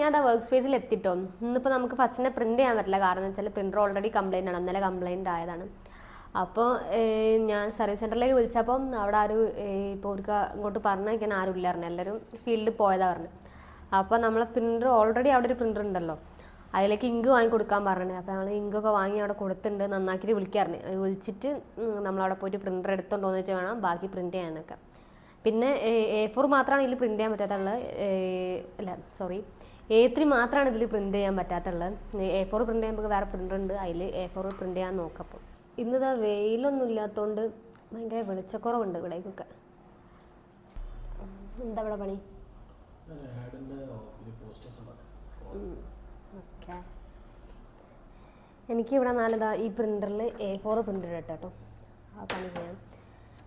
ഞാനത് വർക്ക് സ്പേസിൽ എത്തിട്ടോ. ഇന്നിപ്പോൾ നമുക്ക് ഫസ്റ്റിനെ പ്രിൻറ്റ് ചെയ്യാൻ പറ്റില്ല, കാരണം എന്ന് വെച്ചാൽ പ്രിൻ്റർ ഓൾറെഡി കംപ്ലൈൻ്റ് ആണ്, ഇന്നലെ കംപ്ലൈൻ്റ് ആയതാണ്. അപ്പോൾ ഞാൻ സർവീസ് സെൻറ്ററിലേക്ക് വിളിച്ചപ്പം അവിടെ ആരും ഇപ്പോൾ ഒരു ഇങ്ങോട്ട് പറഞ്ഞേക്കാൻ ആരും ഇല്ലായിരുന്നു, എല്ലാവരും ഫീൽഡിൽ പോയതാണ് പറഞ്ഞു. അപ്പോൾ നമ്മളെ പ്രിൻ്റർ ഓൾറെഡി അവിടെ ഒരു പ്രിൻ്റർ ഉണ്ടല്ലോ, അതിലേക്ക് ഇങ്ക് വാങ്ങി കൊടുക്കാൻ പറഞ്ഞിട്ടുണ്ട്. അപ്പോൾ നമ്മൾ ഇങ്കൊക്കെ വാങ്ങി അവിടെ കൊടുത്തിട്ടുണ്ട്, നന്നാക്കിയിട്ട് വിളിക്കാറുണ്ട്. വിളിച്ചിട്ട് നമ്മളവിടെ പോയിട്ട് പ്രിൻ്റർ എടുത്തോണ്ടോന്ന് വെച്ചാൽ വേണം ബാക്കി പ്രിൻറ്റ് ചെയ്യാനൊക്കെ. പിന്നെ A4 മാത്രമാണ് ഇതിൽ പ്രിൻറ്റ് ചെയ്യാൻ പറ്റാത്തുള്ളത്, അല്ല സോറി A3 മാത്രമാണ് ഇതിൽ പ്രിൻറ്റ് ചെയ്യാൻ പറ്റാത്തുള്ളത്. A4 പ്രിൻറ്റ് ചെയ്യുമ്പോൾ വേറെ പ്രിൻ്റർ ഉണ്ട്, അതിൽ A4 പ്രിൻറ്റ് ചെയ്യാൻ നോക്കപ്പോൾ. ഇന്നിതാ വെയിലൊന്നും ഇല്ലാത്തതുകൊണ്ട് ഭയങ്കര വെളിച്ചക്കുറവുണ്ട് ഇവിടേക്കൊക്കെ. എന്താ ഇവിടെ പണി? ഓക്കെ, എനിക്കിവിടെ നാലിതാ ഈ പ്രിൻ്ററിൽ A4 പ്രിൻ്റർ കേട്ടോ, ആ പണി ചെയ്യാം.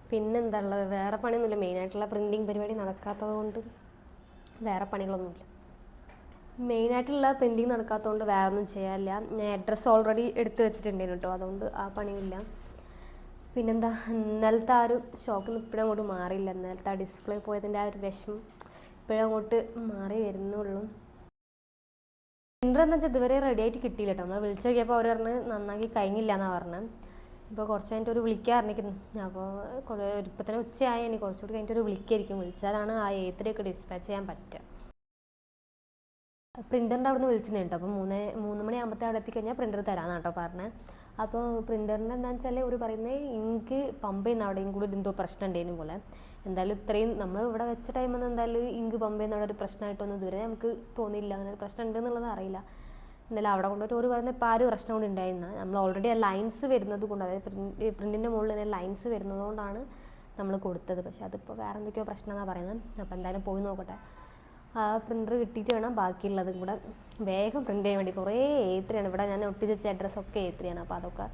പിന്നെന്താ ഉള്ളത്, വേറെ പണിയൊന്നുമില്ല. മെയിനായിട്ടുള്ള പ്രിൻറ്റിങ് പരിപാടി നടക്കാത്തത് കൊണ്ട് വേറെ പണികളൊന്നുമില്ല. മെയിനായിട്ടുള്ള പ്രിൻറ്റിങ് നടക്കാത്തതുകൊണ്ട് വേറെ ഒന്നും ചെയ്യാനില്ല. ഞാൻ അഡ്രസ്സ് ഓൾറെഡി എടുത്ത് വെച്ചിട്ടുണ്ടായിരുന്നു കേട്ടോ, അതുകൊണ്ട് ആ പണിയില്ല. പിന്നെന്താ, ഇന്നലത്തെ ആ ഒരു ഷോക്കിൽ നിന്ന് ഇപ്പോഴും അങ്ങോട്ട് മാറിയില്ല. ഇന്നലത്തെ ആ ഡിസ്പ്ലേ പോയതിൻ്റെ ആ ഒരു വിഷമം ഇപ്പോഴും അങ്ങോട്ട് മാറി വരുന്നുള്ളൂ. പ്രിൻ്റർ എന്ന് വെച്ചാൽ ഇതുവരെ റെഡി ആയിട്ട് കിട്ടിയില്ല കേട്ടോ. നമ്മൾ വിളിച്ചു നോക്കിയപ്പോൾ അവർ പറഞ്ഞ് നന്നാക്കി കഴിഞ്ഞില്ല എന്നാണ് പറഞ്ഞത്. ഇപ്പോൾ കുറച്ച് കഴിഞ്ഞിട്ട് ഒരു വിളിക്കാറിരിക്കുന്നു. അപ്പോൾ ഇപ്പം തന്നെ ഉച്ചയായി, ഇനി കുറച്ചുകൂടി കഴിഞ്ഞിട്ട് ഒരു വിളിക്കായിരിക്കും. വിളിച്ചാലാണ് ആ A3 ഒക്കെ ഡിസ്പാച്ച് ചെയ്യാൻ പറ്റുക. പ്രിൻ്ററിൻ്റെ അവിടെ നിന്ന് വിളിച്ചിട്ടുണ്ട് കേട്ടോ. അപ്പോൾ 3 മണിയാകുമ്പോഴത്തെ അവിടെ എത്തിക്കഴിഞ്ഞാൽ പ്രിൻ്റർ തരാമെന്ന് കേട്ടോ പറഞ്ഞത്. അപ്പോൾ പ്രിൻ്ററിൻ്റെ എന്താണെന്ന് വെച്ചാൽ ഒരു പറയുന്നത് ഇങ്ക് പമ്പ് ചെയ്യുന്ന അവിടെയും കൂടി എന്തോ പ്രശ്നം ഉണ്ടേനും പോലെ. എന്തായാലും ഇത്രയും നമ്മൾ ഇവിടെ വെച്ച ടൈമിൽ എന്തായാലും ഇങ്ക് പമ്പ് ചെയ്യുന്ന അവിടെ ഒരു പ്രശ്നമായിട്ടൊന്നും ഇതുവരെ നമുക്ക് തോന്നിയില്ല, അങ്ങനെ ഒരു പ്രശ്നം ഉണ്ടെന്നുള്ളത് അറിയില്ല. എന്നാലും അവിടെ കൊണ്ടുപോയിട്ട് ഒരു പറയുന്നത് ഇപ്പോൾ ആ ഒരു പ്രശ്നം കൊണ്ട് ഉണ്ടായിരുന്ന നമ്മൾ ഓൾറെഡി ആ ലൈൻസ് വരുന്നത് കൊണ്ട്, അതായത് പ്രിൻറ്റിൻ്റെ മുകളിൽ തന്നെ ലൈൻസ് വരുന്നത് കൊണ്ടാണ് നമ്മൾ കൊടുത്തത്. പക്ഷേ അതിപ്പോൾ വേറെ എന്തൊക്കെയോ പ്രശ്നം എന്നാണ് പറയുന്നത്. അപ്പോൾ എന്തായാലും പോയി നോക്കട്ടെ. ആ പ്രിൻ്റർ കിട്ടിയിട്ട് വേണം ബാക്കിയുള്ളതും കൂടെ വേഗം പ്രിൻറ്റ് ചെയ്യാൻ വേണ്ടി. കുറേ A3 ആണ് ഇവിടെ, ഞാൻ ഒട്ടിച്ച് വെച്ച അഡ്രസ്സൊക്കെ A3 ആണ്. അപ്പോൾ അതൊക്കെ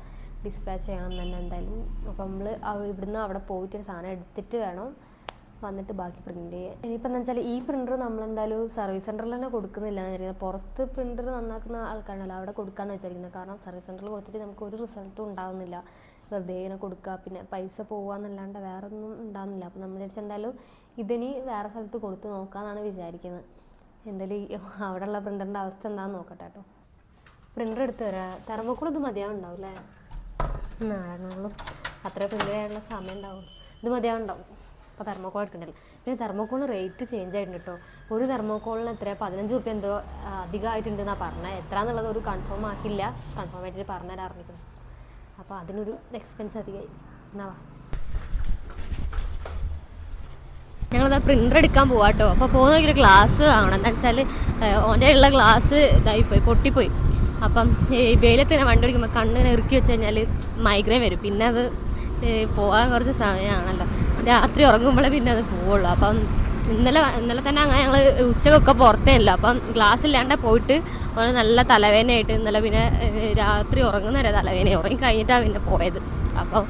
ഡിസ്പാച്ച് ചെയ്യണം തന്നെ എന്തായാലും. അപ്പോൾ നമ്മൾ ഇവിടുന്ന് അവിടെ പോയിട്ട് സാധനം എടുത്തിട്ട് വേണം വന്നിട്ട് ബാക്കി പ്രിൻറ്റ് ചെയ്യാൻ. ഇനിയിപ്പോൾ എന്താ വെച്ചാൽ ഈ പ്രിൻ്റർ നമ്മളെന്തായാലും സർവീസ് സെൻറ്ററിൽ തന്നെ കൊടുക്കുന്നില്ല എന്ന് വിചാരിക്കുന്നത്. പുറത്ത് പ്രിൻ്റർ നന്നാക്കുന്ന ആൾക്കാരുണ്ടല്ലോ, അവിടെ കൊടുക്കാമെന്ന് വെച്ചിരിക്കുന്നത്. കാരണം സർവീസ് സെൻറ്ററിൽ കൊടുത്തിട്ട് നമുക്ക് ഒരു റിസൾട്ടും ഉണ്ടാകുന്നില്ല, വെറുതെ ഇങ്ങനെ കൊടുക്കുക, പിന്നെ പൈസ പോകുകയെന്നല്ലാണ്ട് വേറെ ഒന്നും ഉണ്ടാകുന്നില്ല. അപ്പോൾ നമ്മൾ വിചാരിച്ചാൽ എന്തായാലും ഇതിനി വേറെ സ്ഥലത്ത് കൊടുത്ത് നോക്കാമെന്നാണ് വിചാരിക്കുന്നത്. എന്തായാലും അവിടെയുള്ള പ്രിൻ്ററിൻ്റെ അവസ്ഥ എന്താണെന്ന് നോക്കട്ടെ കേട്ടോ. പ്രിൻ്റർ എടുത്ത് തരാം. തെർമോക്കോൾ ഇത് മതിയാവുണ്ടാവും അല്ലേ? നാളെ അത്ര പ്രിൻ്റ് ചെയ്യാനുള്ള സമയം ഉണ്ടാവും. ഇത് മതിയാവുണ്ടാവും. അപ്പോൾ തെർമോക്കോൾ എടുക്കണ്ടല്ലോ. പിന്നെ തെർമോക്കോളിന് റേറ്റ് ചേഞ്ച് ആയിട്ടുണ്ട് കേട്ടോ. ഒരു തെർമോക്കോളിന് എത്ര 15 റുപ്യ എന്തോ അധികമായിട്ടുണ്ടെന്നാണ് പറഞ്ഞത്. എത്രയാണെന്നുള്ളത് ഒരു കൺഫേം ആക്കില്ല, കൺഫേം ആയിട്ട് പറഞ്ഞുതരാറിയിരിക്കുന്നു. അപ്പോൾ അതിനൊരു എക്സ്പെൻസ് അധികമായി. എന്നാ ഞങ്ങളത് പ്രിൻ്റർ എടുക്കാൻ പോവാം കേട്ടോ. അപ്പോൾ പോകുന്ന ഒരു ഗ്ലാസ് ആവണം. എന്താ വെച്ചാൽ ഓൻ്റെ ഉള്ള ഗ്ലാസ് ഇതായിപ്പോയി, പൊട്ടിപ്പോയി. അപ്പം ഈ വെയിലത്തിന് വണ്ടി ഓടിക്കുമ്പോൾ കണ്ണിനെ ഇറുക്കി വെച്ച് കഴിഞ്ഞാൽ മൈഗ്രെയിൻ വരും. പിന്നെ അത് പോകാൻ കുറച്ച് സമയമാണല്ലോ, രാത്രി ഉറങ്ങുമ്പോഴേ പിന്നെ അത് പോവുള്ളൂ. അപ്പം ഇന്നലെ തന്നെ അങ്ങനെ ഞങ്ങൾ ഉച്ചക്കൊക്കെ പുറത്തേ ഇല്ല. അപ്പം ഗ്ലാസ് ഇല്ലാണ്ട് പോയിട്ട് അവന് നല്ല തലവേദനയായിട്ട് ഇന്നലെ പിന്നെ രാത്രി ഉറങ്ങുന്നവരെ തലവേദന, ഉറങ്ങി കഴിഞ്ഞിട്ടാണ് പിന്നെ പോയത്. അപ്പോൾ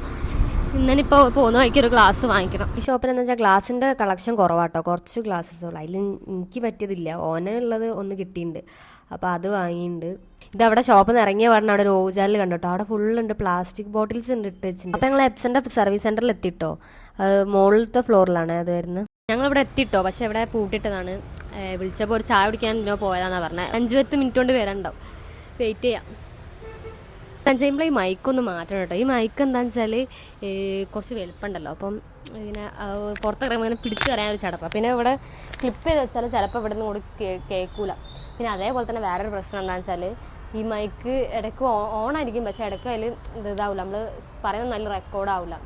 ഇന്നിപ്പോൾ പോകുന്ന വഴിക്ക് ഒരു ഗ്ലാസ് വാങ്ങിക്കണം. ഈ ഷോപ്പിൽ എന്താ വെച്ചാൽ ഗ്ലാസിൻ്റെ കളക്ഷൻ കുറവാട്ടോ, കുറച്ച് ഗ്ലാസ്സസ് ഉള്ളു. അതിൽ എനിക്ക് പറ്റിയതില്ല, ഓനുള്ളത് ഒന്ന് കിട്ടിയിട്ടുണ്ട്. അപ്പോൾ അത് വാങ്ങിയിട്ടുണ്ട്. ഇതവിടെ ഷോപ്പിൽ നിന്ന് ഇറങ്ങിയ പാടിന് അവിടെ ഒരു ഓജാലിൽ കണ്ടോട്ടോ, അവിടെ ഫുള്ളുണ്ട്, പ്ലാസ്റ്റിക് ബോട്ടിൽസ് ഉണ്ട് ഇട്ട് വെച്ചിട്ടുണ്ട്. അപ്പോൾ ഞങ്ങൾ എപ്സൻ്റെ സർവീസ് സെൻറ്ററിൽ എത്തിട്ടോ, മുകളിലത്തെ ഫ്ലോറിലാണ് അത് വരുന്നത്. ഞങ്ങളിവിടെ എത്തിട്ടോ, പക്ഷെ ഇവിടെ പൂട്ടിട്ടതാണ്. വിളിച്ചപ്പോൾ ഒരു ചായ കുടിക്കാൻ പിന്നെ പോയതാണെന്നാണ് പറഞ്ഞത്. 5-10 മിനിറ്റ് കൊണ്ട് വരാനുണ്ടാവും, വെയിറ്റ് ചെയ്യാം. ചെയ്യുമ്പോൾ ഈ മൈക്കൊന്ന് മാറ്റണം കേട്ടോ. ഈ മൈക്ക് എന്താണെന്ന് വെച്ചാൽ കുറച്ച് വലുപ്പമുണ്ടല്ലോ, അപ്പം ഇങ്ങനെ പുറത്തിറങ്ങുമ്പോൾ ഇങ്ങനെ പിടിച്ച് തരാൻ ഒരു ചടപ്പാണ്. പിന്നെ ഇവിടെ ക്ലിപ്പ് ചെയ്ത് വെച്ചാൽ ചിലപ്പോൾ ഇവിടെ നിന്ന് കൂടി കേൾക്കൂല. പിന്നെ അതേപോലെ തന്നെ വേറൊരു പ്രശ്നം എന്താണെന്ന് വെച്ചാൽ ഈ മൈക്ക് ഇടയ്ക്ക് ഓണായിരിക്കും, പക്ഷേ ഇടയ്ക്ക് അതിൽ ഇതാവില്ല, നമ്മൾ പറയുന്നത് നല്ല റെക്കോർഡാവില്ല,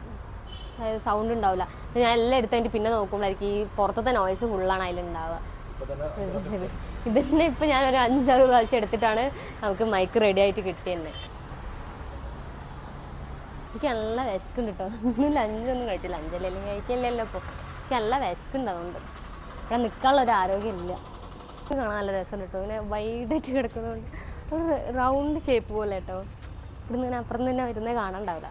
അതായത് സൗണ്ട് ഉണ്ടാവില്ല. ഞാൻ എല്ലാം എടുത്തതിൻ്റെ പിന്നെ നോക്കുമ്പോഴായിരിക്കും ഈ പുറത്തത്തെ നോയ്സ് ഫുള്ളാണ് അതിലുണ്ടാവുക. ഇത് തന്നെ ഇപ്പം ഞാനൊരു 5-6 പ്രാവശ്യം എടുത്തിട്ടാണ് നമുക്ക് മൈക്ക് റെഡി ആയിട്ട് കിട്ടിയത്. എനിക്ക് നല്ല വിശക്കുണ്ട് കേട്ടോ. ഒന്നും ലഞ്ചൊന്നും കഴിച്ചില്ല, ലഞ്ചല്ലെങ്കിലും കഴിക്കില്ലല്ലോ. ഇപ്പോൾ എനിക്ക് നല്ല വിശക്കുണ്ട്, അതുകൊണ്ട് ഇവിടെ നിൽക്കാനുള്ള ഒരു ആരോഗ്യമില്ല. കാണാൻ നല്ല രസമുണ്ട് കേട്ടോ, ഇങ്ങനെ വൈഡായിട്ട് കിടക്കുന്നതുകൊണ്ട്. ഒരു റൗണ്ട് ഷേപ്പ് പോലെ കേട്ടോ. ഇവിടുന്ന് ഇങ്ങനെ അപ്പുറം തന്നെ വരുന്നേ കാണാണ്ടാവില്ല.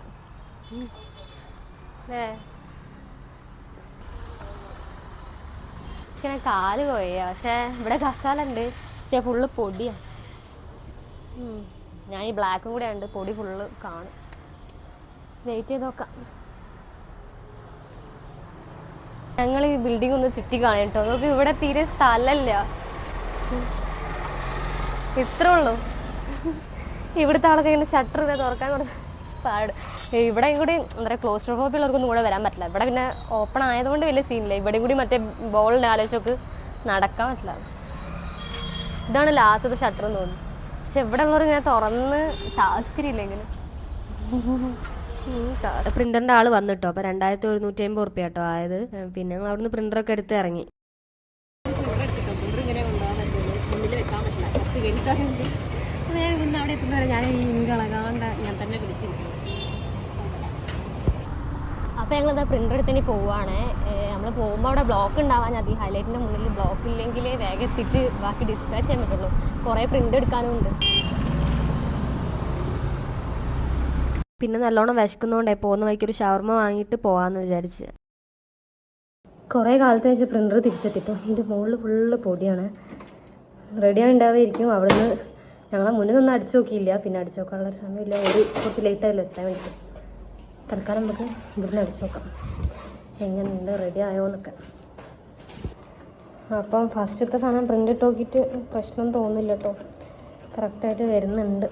ഇങ്ങനെ കാല് പോയ, പക്ഷേ ഇവിടെ കസാല ഉണ്ട്, പക്ഷേ ഫുള്ള് പൊടിയാണ്. ഞാൻ ഈ ബ്ലാക്കും കൂടെ ഉണ്ട്, പൊടി ഫുള്ള് കാണും. വെയിറ്റ് ചെയ്ത് നോക്കാം. ഞങ്ങൾ ഈ ബിൽഡിംഗ് ഒന്ന് ചുറ്റി കാണാം കേട്ടോ. നമുക്ക് ഇവിടെ തീരെ സ്ഥലമില്ല. ഇത്രേ ഉള്ളൂ. ഇവിടുത്തെ ആളൊക്കെ ഇങ്ങനെ ഷട്ടർ ഇങ്ങനെ തുറക്കാൻ കുറച്ച് പാട്. ഇവിടെയും കൂടി എന്താ പറയുക, ക്ലോസ്ട്രോഫോബിയ ഉള്ളവർക്കൊന്നും കൂടെ വരാൻ പറ്റില്ല. ഇവിടെ പിന്നെ ഓപ്പൺ ആയതുകൊണ്ട് വലിയ സീനില്ല. ഇവിടെയും കൂടി മറ്റേ ബോളിൻ്റെ ആലോചിച്ചൊക്കെ നടക്കാൻ പറ്റില്ല. ഇതാണ് ലാസ്റ്റത്തെ ഷട്ടർ എന്ന് തോന്നുന്നു. പക്ഷെ ഇവിടെ ഉള്ളവർ ഇങ്ങനെ തുറന്ന് ടാസ്കിരില്ല ഇങ്ങനെ. പ്രിന്ററിൻ്റെ ആൾ വന്നിട്ടോ. അപ്പോൾ 2150 റുപ്യ കേട്ടോ ആയത്. പിന്നെ ഞങ്ങൾ അവിടുന്ന് പ്രിന്ററൊക്കെ എടുത്ത് ഇറങ്ങി. പ്രിന്റർ ഇങ്ങനെ കൊണ്ടുപോകാൻ പറ്റുള്ളൂ, മുന്നിൽ വെക്കാൻ പറ്റില്ല, കുറച്ച് വലുതായുണ്ട്. അപ്പോൾ ഞാൻ ഇന്ന് അവിടെ എത്തുന്നവരെ ഞാൻ ഈ ഇങ്കളകാണ്ട് ഞാൻ തന്നെ പിടിച്ചിരിക്കുന്നു. അപ്പോൾ ഞങ്ങളത് പ്രിൻ്റർ എടുത്തിട്ട് പോവുകയാണ്. നമ്മൾ പോകുമ്പോൾ അവിടെ ബ്ലോക്ക് ഉണ്ടാവാൻ മതി. ഹൈലൈറ്റിൻ്റെ മുന്നിൽ ബ്ലോക്ക് ഇല്ലെങ്കിൽ വേഗം എത്തിയിട്ട് ബാക്കി ഡിസ്പാച്ച് ചെയ്യാൻ പറ്റുള്ളൂ. കുറേ പ്രിൻ്റ് എടുക്കാനും ഉണ്ട്. പിന്നെ നല്ലോണം വിശക്കുന്നതുകൊണ്ടേ പോകുന്ന വഴിക്കൊരു ഷവർമ വാങ്ങിയിട്ട് പോകാമെന്ന് വിചാരിച്ച്. കുറേ കാലത്തിന് ശേഷം പ്രിൻ്റർ തിരിച്ചെത്തിട്ടോ. ഇതിൻ്റെ മുകളിൽ ഫുള്ള് പൊടിയാണ്. റെഡിയായി ഉണ്ടാവുമായിരിക്കും. അവിടുന്ന് ഞങ്ങളെ മുന്നിൽ നിന്ന് അടിച്ചു നോക്കിയില്ല. പിന്നെ അടിച്ചു നോക്കാനുള്ളൊരു സമയമില്ല. കുറച്ച് ലേറ്റായല്ലോ എത്താൻ വേണ്ടിയിട്ട്. തൽക്കാലം നമുക്ക് ഇവിടുന്ന് അടിച്ചു നോക്കാം എങ്ങനെയുണ്ട്, റെഡി ആയോ എന്നൊക്കെ. അപ്പം ഫസ്റ്റത്തെ സാധനം പ്രിൻ്റ് ഇട്ട് നോക്കിയിട്ട് പ്രശ്നം തോന്നില്ല കേട്ടോ, കറക്റ്റായിട്ട് വരുന്നുണ്ട്.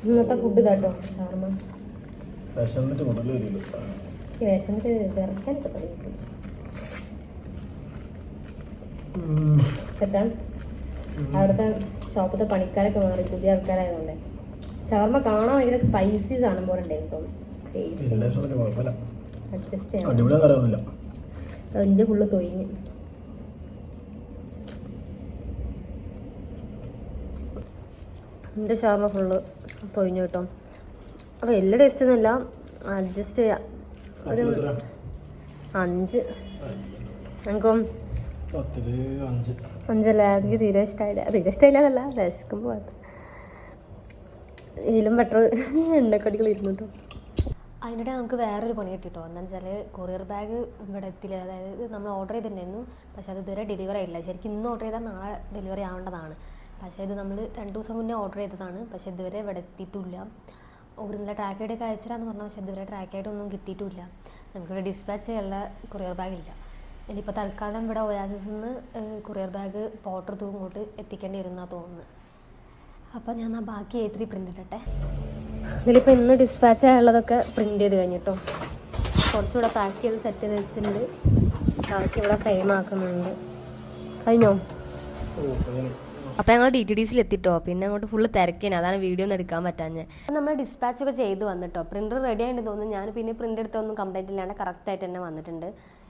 ഇന്നത്തെ ഫുഡ് ഇതാട്ടോ ഷവർമ. വിശന്നിട്ട് വിറക്കാനൊക്കെ തുടങ്ങിയിട്ട് സെറ്റാണ്. അവിടുത്തെ ഷോപ്പത്തെ പണിക്കാരൊക്കെ മാറി പുതിയ ആൾക്കാരായതുകൊണ്ട് ഷവർമ കാണാൻ ഭയങ്കര സ്പൈസി സാധനം പോലെ ഉണ്ടായിരുന്നു തോന്നുന്നു. അഡ്ജസ്റ്റ് ചെയ്യാം. അതിൻ്റെ ഫുള്ള് തൊയിഞ്ഞ്. എൻ്റെ ഷവർമ ഫുള്ള് തൊയിഞ്ഞു കേട്ടോ. അപ്പോൾ വലിയ ടേസ്റ്റ് ഒന്നുമില്ല, അഡ്ജസ്റ്റ് ചെയ്യാം. ഒരു 5. എനിക്കും 5 എനിക്ക് തീരെ ഇഷ്ടമായില്ല. തീരെ ഇഷ്ടമില്ല വിശക്കുമ്പോൾ ഇതിലും ബെറ്റർ എണ്ണക്കടികൾ ഇരുന്നു കേട്ടോ. അതിനിടെ നമുക്ക് വേറൊരു പണി കിട്ടിട്ടോ. എന്താണെന്ന് വെച്ചാൽ കൊറിയർ ബാഗ് ഇവിടെ എത്തില്ല. അതായത് നമ്മൾ ഓർഡർ ചെയ്തിട്ടുണ്ടായിരുന്നു, പക്ഷേ അത് ഇതുവരെ ഡെലിവറി ആയില്ല. ശരിക്കും ഇന്ന് ഓർഡർ ചെയ്താൽ നാളെ ഡെലിവറി ആവേണ്ടതാണ്. പക്ഷേ ഇത് നമ്മൾ 2 ദിവസം മുന്നേ ഓർഡർ ചെയ്തതാണ്. പക്ഷേ ഇതുവരെ ഇവിടെ എത്തിയിട്ടില്ല. ഇവിടുന്ന് ട്രാക്ക് ഐഡിയൊക്കെ അയച്ചിട്ടാന്ന് പറഞ്ഞാൽ, പക്ഷേ ഇതുവരെ ട്രാക്ക് ആയിട്ടൊന്നും കിട്ടിയിട്ടില്ല. നമുക്കിവിടെ ഡിസ്പാച്ച് ചെയ്യാനുള്ള കൊറിയർ ബാഗില്ല. ഇനിയിപ്പോൾ തൽക്കാലം ഇവിടെ ഒയാസിസിൽ നിന്ന് കൊറിയർ ബാഗ് പോർട്ടർ ഇങ്ങോട്ട് എത്തിക്കേണ്ടി വരുന്നതാണ് തോന്നുന്നത്. അപ്പോൾ ഞാൻ ആ ബാക്കി A3 പ്രിൻ്റ് ഇട്ടെ. ഇതിലിപ്പോൾ ഇന്ന് ഡിസ്പാച്ച് ചെയ്യാനുള്ളതൊക്കെ പ്രിൻ്റ് ചെയ്ത് കഴിഞ്ഞിട്ടോ. കുറച്ചുകൂടെ പാക്ക് ചെയ്ത് സെറ്റ് ചെയ്ത് വെച്ചിട്ടുണ്ട്. ബാക്കി ഇവിടെ ഫ്രെയിം ആക്കുന്നുണ്ട്. കഴിഞ്ഞോ? അപ്പോൾ ഞങ്ങൾ DTDCയിൽ എത്തിട്ടോ. പിന്നെ അങ്ങോട്ട് ഫുള്ള് തിരക്കേനെ, അതാണ് വീഡിയോ ഒന്നും എടുക്കാൻ പറ്റാഞ്ഞത്. നമ്മൾ ഡിസ്പാച്ചൊക്കെ ചെയ്ത് വന്നിട്ടോ. പ്രിൻ്റർ റെഡി ആയിട്ട് തോന്നുന്നു. ഞാൻ പിന്നെ പ്രിൻ്റ് എടുത്തൊന്നും കംപ്ലൈൻറ്റ് ഇല്ലാണ്ട് കറക്റ്റായിട്ട് തന്നെ വന്നിട്ടുണ്ട്.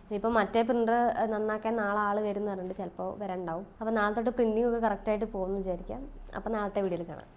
ഇനിയിപ്പോൾ മറ്റേ പ്രിൻ്റർ നന്നാക്കാൻ നാളെ ആൾ വരും എന്ന് പറഞ്ഞിട്ട് ചിലപ്പോൾ വരണ്ടാവും. അപ്പോൾ നാളെ തൊട്ട് പ്രിൻറ്റിംഗ് ഒക്കെ കറക്റ്റായിട്ട് പോകുമെന്ന് വിചാരിക്കാം. അപ്പോൾ നാളത്തെ വീഡിയോയിൽ കാണാം.